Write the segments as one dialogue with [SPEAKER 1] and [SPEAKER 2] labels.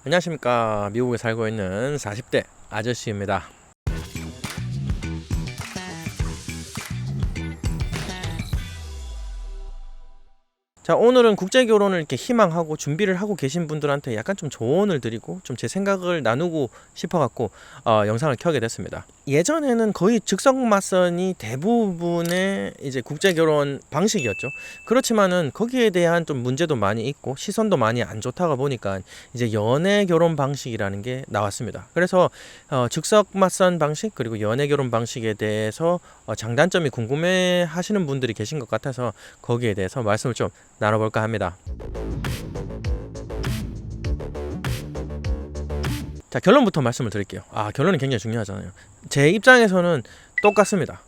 [SPEAKER 1] 안녕하십니까. 미국에 살고 있는 40대 아저씨입니다. 자, 오늘은 국제결혼을 이렇게 희망하고 준비를 하고 계신 분들한테 약간 좀 조언을 드리고 좀 제 생각을 나누고 싶어갖고 영상을 켜게 됐습니다. 예전에는 거의 즉석맞선이 대부분의 이제 국제결혼 방식이었죠. 그렇지만은 거기에 대한 좀 문제도 많이 있고 시선도 많이 안 좋다가 보니까 이제 연애결혼 방식이라는 게 나왔습니다. 그래서 즉석맞선 방식 그리고 연애결혼 방식에 대해서 장단점이 궁금해 하시는 분들이 계신 것 같아서 거기에 대해서 말씀을 좀 나눠볼까 합니다. 자, 결론부터 말씀을 드릴게요. 결론이 굉장히 중요하잖아요. 제 입장에서는 똑같습니다.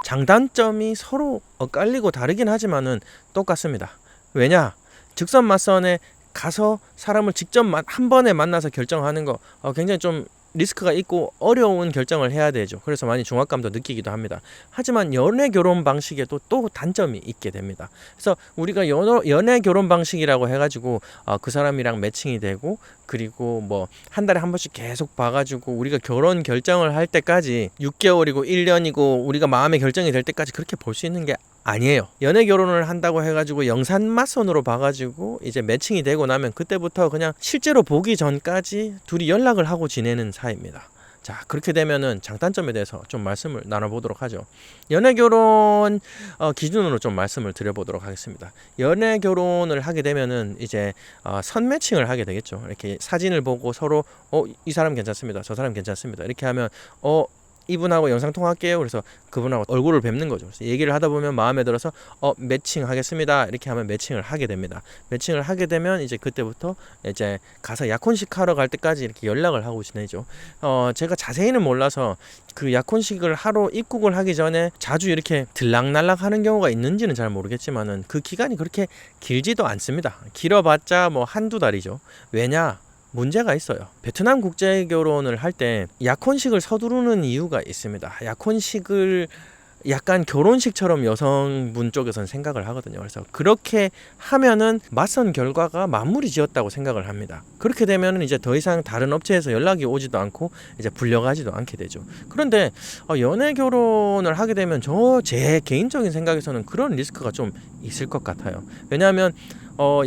[SPEAKER 1] 장단점이 서로 엇갈리고 다르긴 하지만은 똑같습니다. 왜냐? 즉선 맞선에 가서 사람을 직접 한 번에 만나서 결정하는 거 굉장히 좀 리스크가 있고 어려운 결정을 해야 되죠. 그래서 많이 중압감도 느끼기도 합니다. 하지만 연애 결혼 방식에도 또 단점이 있게 됩니다. 그래서 우리가 연애 결혼 방식이라고 해가지고 그 사람이랑 매칭이 되고 그리고 뭐 한 달에 한 번씩 계속 봐가지고 우리가 결혼 결정을 할 때까지 6개월이고 1년이고 우리가 마음의 결정이 될 때까지 그렇게 볼 수 있는 게 아니에요. 연애 결혼을 한다고 해가지고 영상맞선으로 봐가지고 이제 매칭이 되고 나면 그때부터 그냥 실제로 보기 전까지 둘이 연락을 하고 지내는 사이입니다. 자, 그렇게 되면은 장단점에 대해서 좀 말씀을 나눠보도록 하죠. 연애 결혼 기준으로 좀 말씀을 드려보도록 하겠습니다. 연애 결혼을 하게 되면은 이제 선 매칭을 하게 되겠죠. 이렇게 사진을 보고 서로 이 사람 괜찮습니다. 저 사람 괜찮습니다. 이렇게 하면 이분하고 영상통화할게요. 그래서 그분하고 얼굴을 뵙는 거죠. 그래서 얘기를 하다 보면 마음에 들어서 매칭하겠습니다. 이렇게 하면 매칭을 하게 됩니다. 매칭을 하게 되면 이제 그때부터 이제 가서 약혼식 하러 갈 때까지 이렇게 연락을 하고 지내죠. 제가 자세히는 몰라서 그 약혼식을 하러 입국을 하기 전에 자주 이렇게 들락날락 하는 경우가 있는지는 잘 모르겠지만은 그 기간이 그렇게 길지도 않습니다. 길어봤자 뭐 한두 달이죠. 왜냐? 문제가 있어요. 베트남 국제결혼을 할 때 약혼식을 서두르는 이유가 있습니다. 약혼식을 약간 결혼식처럼 여성분 쪽에서는 생각을 하거든요. 그래서 그렇게 하면은 맞선 결과가 마무리 지었다고 생각을 합니다. 그렇게 되면은 이제 더 이상 다른 업체에서 연락이 오지도 않고 이제 불려가지도 않게 되죠. 그런데 연애 결혼을 하게 되면 제 개인적인 생각에서는 그런 리스크가 좀 있을 것 같아요. 왜냐하면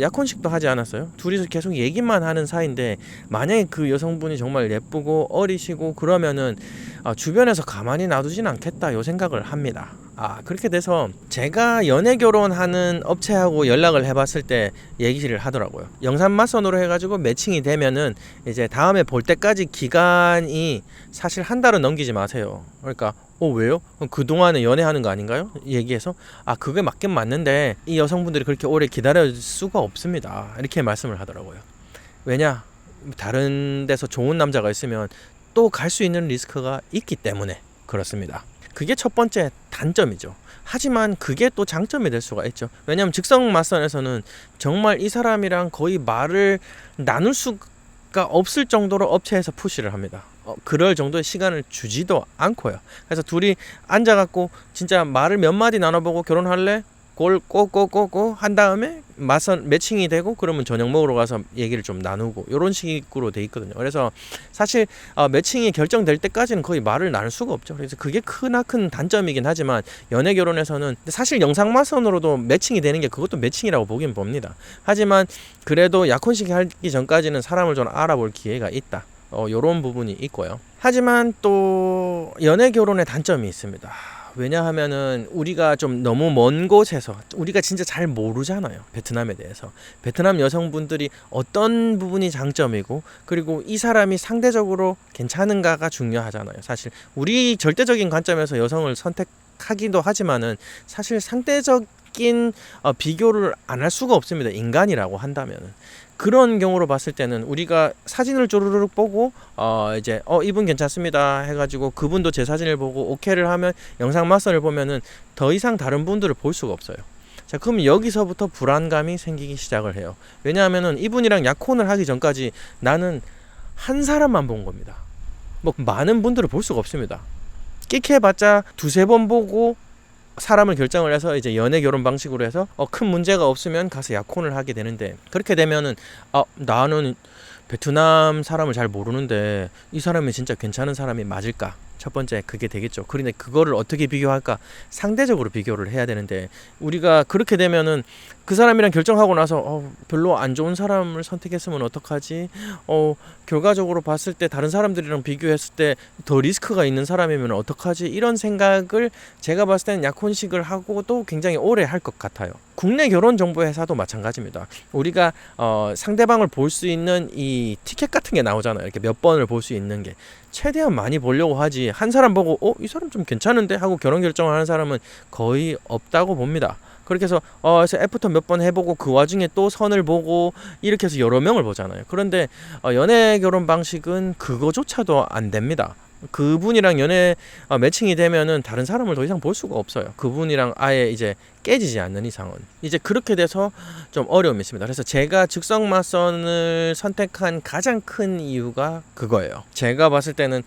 [SPEAKER 1] 약혼식도 하지 않았어요. 둘이서 계속 얘기만 하는 사이인데 만약에 그 여성분이 정말 예쁘고 어리시고 그러면은 주변에서 가만히 놔두진 않겠다 요 생각을 합니다. 그렇게 돼서 제가 연애 결혼하는 업체하고 연락을 해봤을 때 얘기를 하더라고요. 영상맞선으로 해가지고 매칭이 되면은 이제 다음에 볼 때까지 기간이 사실 한 달은 넘기지 마세요. 그러니까 왜요? 그동안에 연애하는 거 아닌가요? 얘기해서 그게 맞긴 맞는데 이 여성분들이 그렇게 오래 기다릴 수가 없습니다. 이렇게 말씀을 하더라고요. 왜냐? 다른 데서 좋은 남자가 있으면 또 갈 수 있는 리스크가 있기 때문에 그렇습니다. 그게 첫 번째 단점이죠. 하지만 그게 또 장점이 될 수가 있죠. 왜냐하면 즉석맞선에서는 정말 이 사람이랑 거의 말을 나눌 수가 없을 정도로 업체에서 푸시를 합니다. 그럴 정도의 시간을 주지도 않고요. 그래서 둘이 앉아갖고 진짜 말을 몇 마디 나눠보고 결혼할래? 꼬꼬꼬꼬 한 다음에 맞선 매칭이 되고 그러면 저녁 먹으러 가서 얘기를 좀 나누고 이런 식으로 돼 있거든요. 그래서 사실 매칭이 결정될 때까지는 거의 말을 나눌 수가 없죠. 그래서 그게 크나큰 단점이긴 하지만 연애 결혼에서는 사실 영상맞선으로도 매칭이 되는 게 그것도 매칭이라고 보긴 봅니다. 하지만 그래도 약혼식 하기 전까지는 사람을 좀 알아볼 기회가 있다. 요런 부분이 있고요. 하지만 또 연애 결혼의 단점이 있습니다. 왜냐하면은 우리가 좀 너무 먼 곳에서 우리가 진짜 잘 모르잖아요. 베트남에 대해서. 베트남 여성분들이 어떤 부분이 장점이고 그리고 이 사람이 상대적으로 괜찮은가가 중요하잖아요. 사실 우리 절대적인 관점에서 여성을 선택하기도 하지만은 사실 상대적인 비교를 안 할 수가 없습니다. 인간이라고 한다면은. 그런 경우로 봤을 때는 우리가 사진을 쪼르륵 보고 이제 이분 괜찮습니다 해가지고 그분도 제 사진을 보고 오케이를 하면 영상맞선을 보면은 더 이상 다른 분들을 볼 수가 없어요. 자, 그럼 여기서부터 불안감이 생기기 시작을 해요. 왜냐하면은 이분이랑 약혼을 하기 전까지 나는 한 사람만 본 겁니다. 뭐 많은 분들을 볼 수가 없습니다. 끽 해봤자 두세 번 보고 사람을 결정을 해서 이제 연애 결혼 방식으로 해서 큰 문제가 없으면 가서 약혼을 하게 되는데, 그렇게 되면은 나는 베트남 사람을 잘 모르는데 이 사람이 진짜 괜찮은 사람이 맞을까? 첫 번째 그게 되겠죠. 그런데 그거를 어떻게 비교할까? 상대적으로 비교를 해야 되는데, 우리가 그렇게 되면은 그 사람이랑 결정하고 나서 별로 안 좋은 사람을 선택했으면 어떡하지? 결과적으로 봤을 때 다른 사람들이랑 비교했을 때 더 리스크가 있는 사람이면 어떡하지? 이런 생각을 제가 봤을 때는 약혼식을 하고도 굉장히 오래 할 것 같아요. 국내 결혼정보회사도 마찬가지입니다. 우리가 상대방을 볼 수 있는 이 티켓 같은 게 나오잖아요. 이렇게 몇 번을 볼 수 있는 게. 최대한 많이 보려고 하지, 한 사람 보고 이 사람 좀 괜찮은데 하고 결혼 결정을 하는 사람은 거의 없다고 봅니다. 그렇게 해서 그래서 애프터 몇 번 해보고 그 와중에 또 선을 보고 이렇게 해서 여러 명을 보잖아요. 그런데 연애 결혼 방식은 그거조차도 안 됩니다. 그분이랑 연애 매칭이 되면은 다른 사람을 더 이상 볼 수가 없어요. 그분이랑 아예 이제 깨지지 않는 이상은. 이제 그렇게 돼서 좀 어려움이 있습니다. 그래서 제가 즉석 맞선을 선택한 가장 큰 이유가 그거예요. 제가 봤을 때는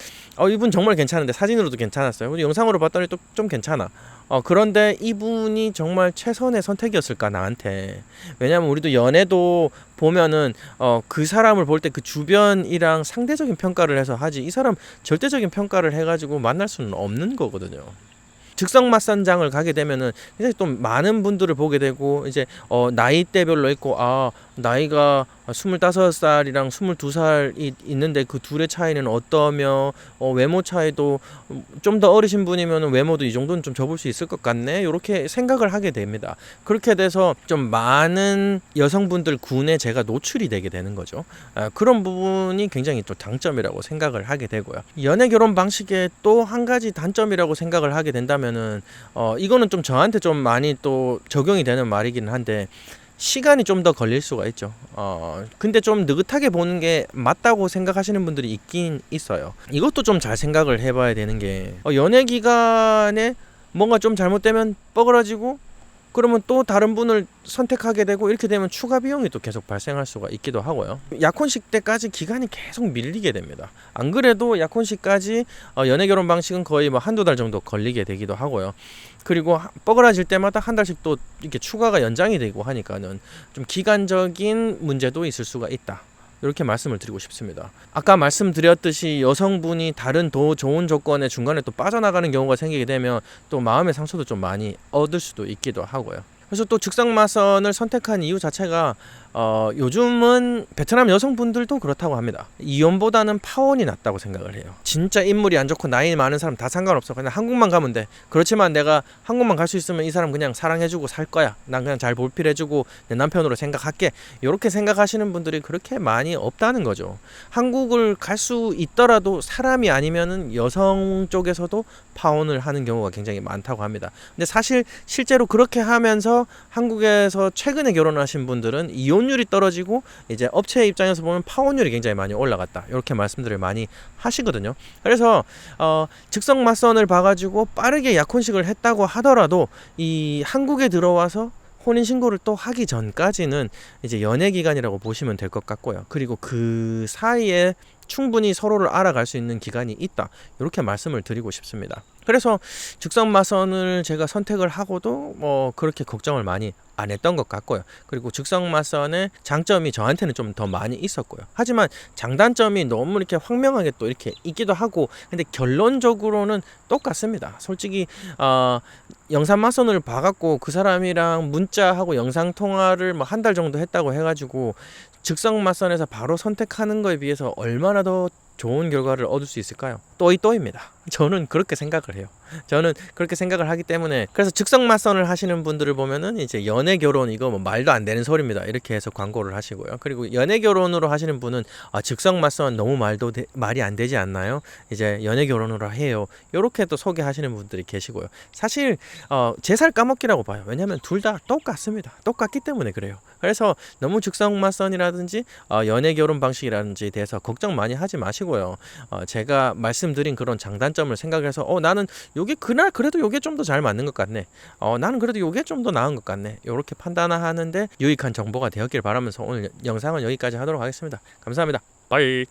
[SPEAKER 1] 이분 정말 괜찮은데, 사진으로도 괜찮았어요. 영상으로 봤더니 또 좀 괜찮아. 그런데 이분이 정말 최선의 선택이었을까 나한테. 왜냐면 우리도 연애도 보면은 그 사람을 볼 때 그 주변이랑 상대적인 평가를 해서 하지, 이 사람 절대적인 평가를 해가지고 만날 수는 없는 거거든요. 즉석 맞선장을 가게 되면은 굉장히 또 많은 분들을 보게 되고, 이제 나이대별로 있고, 나이가 25살이랑 22살이 있는데 그 둘의 차이는 어떠며, 외모 차이도 좀 더 어리신 분이면 외모도 이 정도는 좀 접을 수 있을 것 같네, 이렇게 생각을 하게 됩니다. 그렇게 돼서 좀 많은 여성분들 군에 제가 노출이 되게 되는 거죠. 그런 부분이 굉장히 또 장점이라고 생각을 하게 되고요. 연애 결혼 방식의 또 한 가지 단점이라고 생각을 하게 된다면은 이거는 좀 저한테 좀 많이 또 적용이 되는 말이기는 한데, 시간이 좀 더 걸릴 수가 있죠. 근데 좀 느긋하게 보는 게 맞다고 생각하시는 분들이 있긴 있어요. 이것도 좀 잘 생각을 해봐야 되는 게, 연애 기간에 뭔가 좀 잘못되면 뻐그러지고, 그러면 또 다른 분을 선택하게 되고, 이렇게 되면 추가 비용이 또 계속 발생할 수가 있기도 하고요. 약혼식 때까지 기간이 계속 밀리게 됩니다. 안 그래도 약혼식까지 연애 결혼 방식은 거의 뭐 한두 달 정도 걸리게 되기도 하고요. 그리고 뻐그라질 때마다 한 달씩 또 이렇게 추가가 연장이 되고 하니까는 좀 기간적인 문제도 있을 수가 있다, 이렇게 말씀을 드리고 싶습니다. 아까 말씀드렸듯이 여성분이 다른 더 좋은 조건에 중간에 또 빠져나가는 경우가 생기게 되면 또 마음의 상처도 좀 많이 얻을 수도 있기도 하고요. 그래서 또 즉석 맞선을 선택한 이유 자체가 요즘은 베트남 여성분들도 그렇다고 합니다. 이혼보다는 파혼이 낫다고 생각을 해요. 진짜 인물이 안 좋고 나이 많은 사람 다 상관없어, 그냥 한국만 가면 돼. 그렇지만 내가 한국만 갈 수 있으면 이 사람 그냥 사랑해주고 살 거야, 난 그냥 잘 볼필해주고 내 남편으로 생각할게, 이렇게 생각하시는 분들이 그렇게 많이 없다는 거죠. 한국을 갈 수 있더라도 사람이 아니면은 여성 쪽에서도 파혼을 하는 경우가 굉장히 많다고 합니다. 근데 사실 실제로 그렇게 하면서 한국에서 최근에 결혼하신 분들은 이혼율이 떨어지고, 이제 업체 입장에서 보면 파혼율이 굉장히 많이 올라갔다, 이렇게 말씀들을 많이 하시거든요. 그래서 즉석 맞선을 봐가지고 빠르게 약혼식을 했다고 하더라도 이 한국에 들어와서 혼인신고를 또 하기 전까지는 이제 연애 기간이라고 보시면 될 것 같고요. 그리고 그 사이에 충분히 서로를 알아갈 수 있는 기간이 있다, 이렇게 말씀을 드리고 싶습니다. 그래서 즉석 맞선을 제가 선택을 하고도 그렇게 걱정을 많이 안 했던 것 같고요. 그리고 즉석 맞선의 장점이 저한테는 좀 더 많이 있었고요. 하지만 장단점이 너무 이렇게 황명하게 또 이렇게 있기도 하고, 근데 결론적으로는 똑같습니다. 솔직히 영상 맞선을 봐갖고 그 사람이랑 문자하고 영상 통화를 뭐 한 달 정도 했다고 해가지고 즉석 맞선에서 바로 선택하는 거에 비해서 얼마나 더 좋은 결과를 얻을 수 있을까요? 또이또입니다. 저는 그렇게 생각을 해요. 저는 그렇게 생각을 하기 때문에, 그래서 즉석 맞선을 하시는 분들을 보면은 이제 연애 결혼 이거 뭐 말도 안 되는 소리입니다, 이렇게 해서 광고를 하시고요. 그리고 연애 결혼으로 하시는 분은 즉석 맞선 너무 말이 안 되지 않나요? 이제 연애 결혼으로 해요, 이렇게 또 소개하시는 분들이 계시고요. 사실 제 살 까먹기라고 봐요. 왜냐하면 둘 다 똑같습니다. 똑같기 때문에 그래요. 그래서 너무 즉석 맞선이라든지 연애 결혼 방식이라든지 대해서 걱정 많이 하지 마시고요. 제가 말씀드린 그런 장단점을 생각해서 나는 요게 그날 그래도 요게 좀 더 잘 맞는 것 같네, 나는 그래도 요게 좀 더 나은 것 같네, 이렇게 판단하는데 유익한 정보가 되었길 바라면서 오늘 영상은 여기까지 하도록 하겠습니다. 감사합니다. 바이.